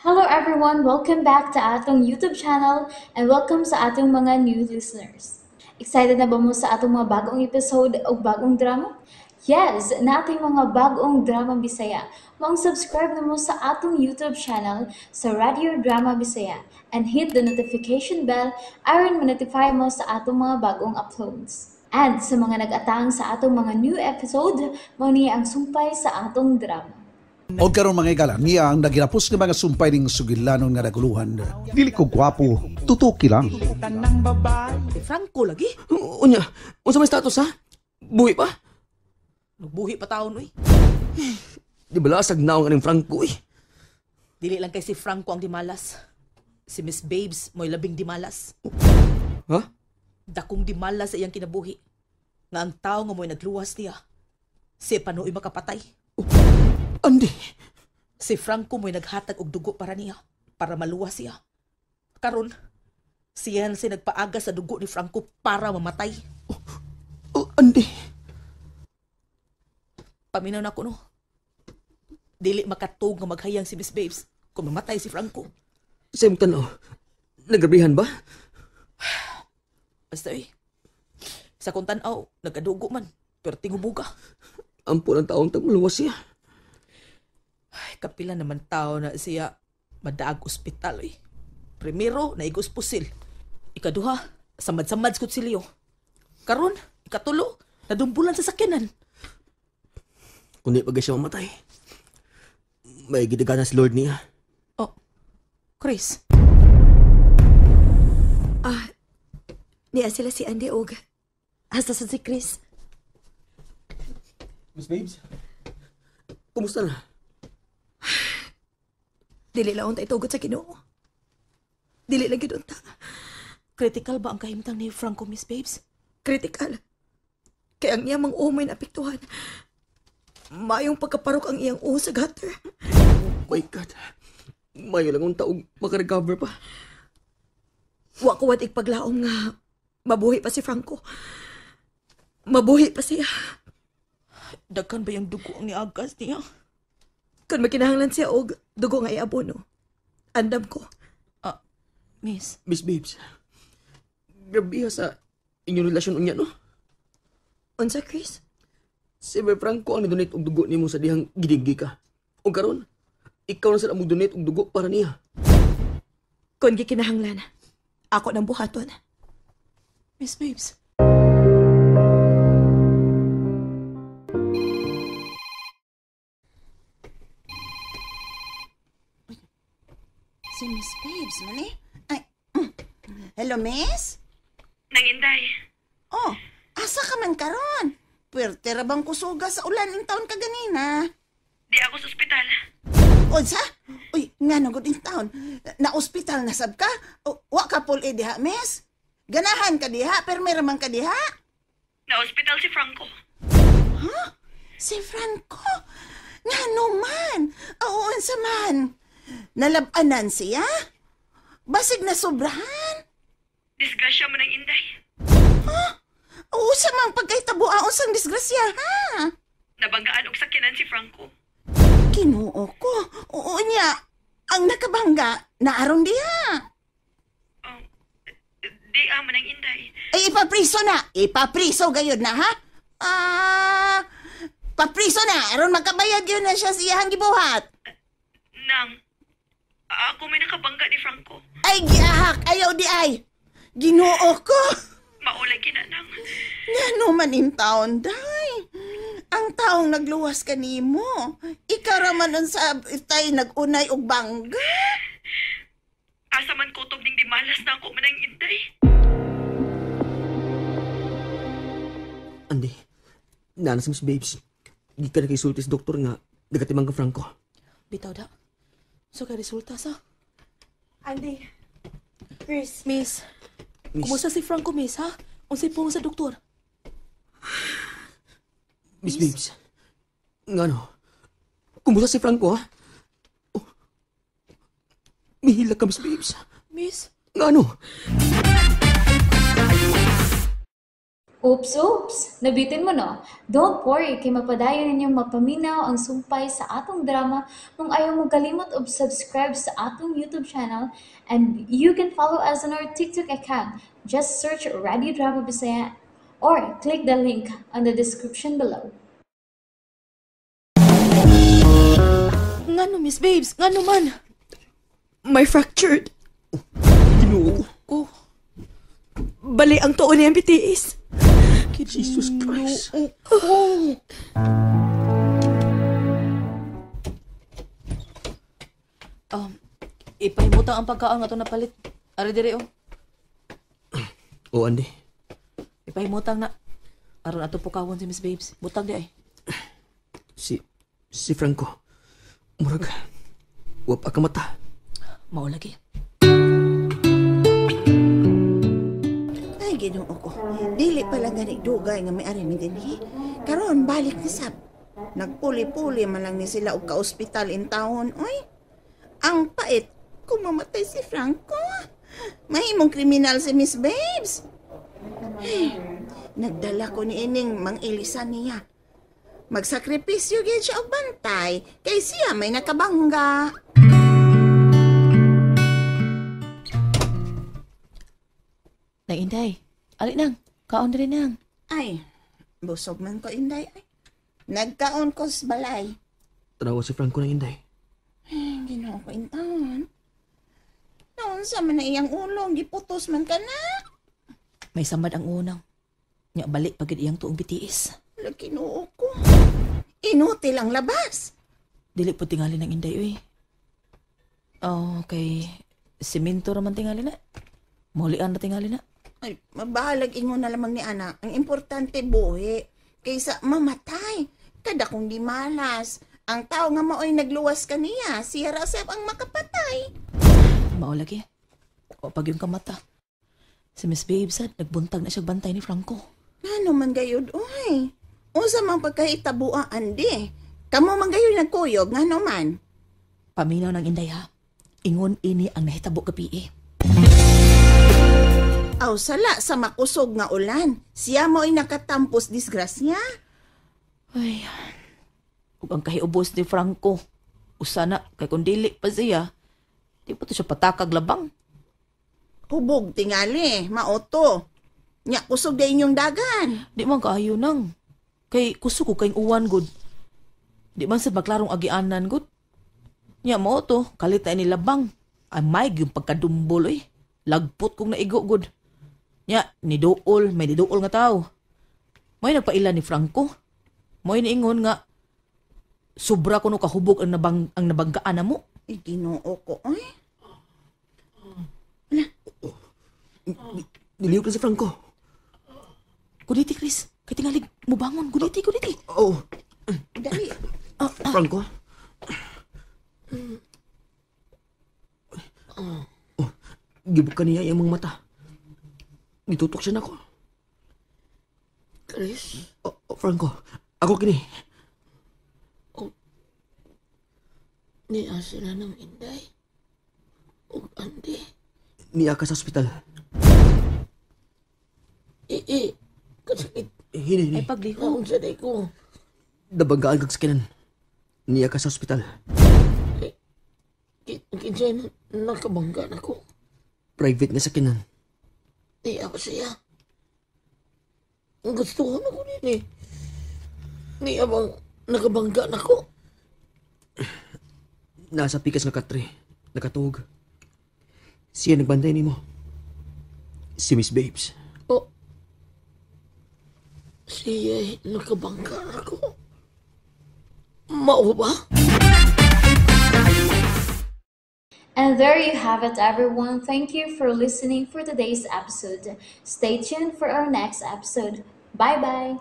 Hello everyone, welcome back to atong YouTube channel and welcome sa atong mga new listeners. Excited na ba mo sa atong mga bagong episode o bagong drama? Yes, na ating mga bagong drama Bisaya. Mag-subscribe na mo sa atong YouTube channel sa Radio Drama Bisaya and hit the notification bell aron ma-notify mo sa atong mga bagong uploads. And sa mga nag-atang sa atong mga new episode, mao niya ang sumpay sa atong drama. O karon mga igala, niya ang naginapos ng mga sumpay ng sugilanon nga naguluhan. Dili ko gwapo, tutuki lang. Franco lagi? Unya, unsa may status ha? Buhi pa? Nagbuhi pa taon, uy. Di ba lasag naong aning Franco eh? Dili lang kay si Franco ang dimalas. Si Miss Babes mo'y labing dimalas. Ha? Dakong dimalas sa iyang kinabuhi. Nga ang tao nga mo'y nagluwas niya. Si panuoy makapatay. Andi, Si Franco mo'y naghatag og dugo para niya. Para maluwas siya. Karon, siya si nagpaaga sa dugo ni Franco para mamatay. Andi. Paminaw na ko no. Dili makatug nga maghayang si Miss Babes kung mamatay si Franco. Sa imong tanaw, nagabihan ba? Basta sa kong tanaw, nagadugo man. Pero tingubuga. Ampo ng taong tagmaluwas siya. Ay, kapila naman tao na siya madaag ospital eh. Primero, naigos pusil. Ikaduha, samad-samad sa kutsilyo. Karon, ikatulo, nadumbulan sa sakyanan. Kung di pa siya mamatay, may gidagana si Lord niya. Oh, Chris. Niya sila si Andy og hasta sa si Chris. Miss Babes, kumusta na? Dili lang ta itugot sa Ginoo. Dili lang gid unta. Critical ba ang kahimtang ni Franco, Miss Babes? Critical. Kaya ang iyang mga umoy na apektuhan. Mayong pagkaparok ang iyang uho sa gutter. My God, mayo lang ang taong makarecover pa. Wa ko watig paglaom nga mabuhi pa si Franco. Mabuhi pa siya. Dagkan ba yung dugo ang niagas niya? Kung makinahanglan siya og dugo nga iabono. Andam ko. Miss, Miss Babes, grabe sa inyong relasyon unya, no? Unsa, Chris? Si May Franco ang nidonate og dugo nimo sa dihang gidinggi ka. O karon, ikaw na sa among donate og dugo para niya. Kung gikinahanglan, ako nang buhaton. Miss Babes. Si Miss Babes, man eh. Ay, hello, Miss? Nanginday. Oh, asa ka man karon? Pwerte ra bang kusuga sa ulan in taon ka ganina? Di ako sa ospital. Unsa? Uy, nga nagod in taon. Na-ospital na sab ka? O, wa ka pul diha, Miss? Ganahan ka diha, pero may ramang ka diha? Na-ospital si Franco. Si Franco? Nga naman. Oo, unsa man. Nalabanan siya? Basig na sobrahan? Disgrasya mo ng inday. Oo, sa mang pagkahitabuaon sang disgrasya, ha? Nabanggaan og sakyanan si Franco. Kinuo ko. Oo niya. Ang nakabangga, naaron diha. Oh, di man ng inday. Ay, ipapriso na. Ipapriso gayod na, ha? Papriso na. Aron magkabayad yun na siya siyahang gibuhat. Nang, ako may nakabangga ni Franco. Ay, gihahak. Ayaw di ay. Ginoo ko. Maulay kinanang. Nga naman in taon, day. Ang taong nagluwas kanimo. Ikaw raman ang sabitay nagunay og bangga. Asa man kutob ning dimalas na ako man ng inday. Andi, nana si Miss Babes. Di ka na kay sulti sa doktor nga nagatimang ka Franco. Bitaw da. So kay resulta sa. Andy. Chris. Miss, kumusta si Franco, Miss, ha? Unsay po sa doktor? Miss Babes, nga no, kumusta si Franco, ha? Oh, mihila ka, Miss Babes. Miss? Nga no? Oops! Nabitin mo no? Don't worry, kay mapadayon ninyong mapaminaw ang sumpay sa atong drama kung ayaw mo kalimot og subscribe sa atong YouTube channel and you can follow us on our TikTok account. Just search Radio Drama Bisaya or click the link on the description below. Ngano, Miss Babes? Ngano man? May fractured. Ginoo ko. Oh, Bali ang tuon niyang bitiis. Jesus Christ. Ipahimutang ang pagkaon nga ito napalit. Ari dire, oh. O, Andy. Ipahimutang na. Aron ato pukawon si Miss Babes. Butang di ay. Si Franco. Murag. Wapa ka mata. Mao lagi. Ay, Ginoo ko. Dili pala gani dugay nga may ari mi dinhi. Karon balik ni sab. Nagpuli-puli man lang ni sila og ka-ospital in town. Oy. Ang pait kung mamatay si Franco. Mahimong kriminal si Miss Babes. Nagdala ko ni ining mang ilisan niya. Magsakripisyo gyud siya og bantay kay siya may nakabangga. Nang Inday. Ali nang. Kaon diri nang. Ay, busog man ko inday ay. Nagkaon ko sa balay. Tanawa si Franco ng Inday. Ginoo ko intaon. Noon sa man na iyang ulong, giputos man ka na. May samad ang unang. Nya balik pagid iyang tuong bitiis. Ginoo ko. Inuti lang labas. Dili po tingali ng Inday, uy. Oh, kay simento raman tingali na. Mulian na tingali na. Ay, mabahalag ingon na lamang ni Ana. Ang importante buhi. Kaysa mamatay. Kada kong di malas. Ang tao nga maoy nagluwas kaniya. Siya rasep ang makapatay. Mao lagi. O pag yung kamata. Si Miss Babes nagbuntag na siya bantay ni Franco. Ano man gayod, oy. Unsa mang pagkahitabo Andi. Kamo man gayod nagkuyog, ngano man. Paminaw ng Inday ha. Ingon ini ang nahitabo gabi. Aw sala sa makusog nga ulan. Siya mo ay nakatampos disgrasya. Ay, ug ang kahiubos ni Franco. Usana, kay kung dili pa siya, di pa to siya patakag labang. Hubog tingali, maoto. Nya kusog day inyong dagan. Di man kaayo nang. Kay kuso ko kayong uwan, good. Di man sa maglarong agianan, good. Nya mo to, kalit na ni labang. Ay may yung pagkadumbol, eh. Lagpot kong naigo, good. Nya, may niduol nga tao. May nagpaila ni Franco. May niingon nga, sobra ko no kahubog ang nabanggaan na mo. Ginoo ko, ay. Niliyog na si Franco. Guditi, Chris. Kaya tingalig mo bangon. Guditi. Oh, Dali. Franco. Oh, gibuk ka niya yung mga mata. Nitutok siya na ko. Chris? Franco, ako kini. Niya sila ng Inday. O Andy. Niya ka sa ospital. Kasakit. Hini. Ay pagliho. Naon sa day ko. Dabagaan kag sakinan. Niya ka sa ospital. Kinsay nakabangga na ko. Private nga sakinan. Di ako siya. Ang gusto ko na ko din eh. Di abang nakabangga na ko. Nasa pikas nga katre. Nakatuog. Siya nagbantay ni mo. Si Miss Babes. O. Siya nakabangga na ko. Mao ba? And there you have it, everyone. Thank you for listening for today's episode. Stay tuned for our next episode. Bye-bye.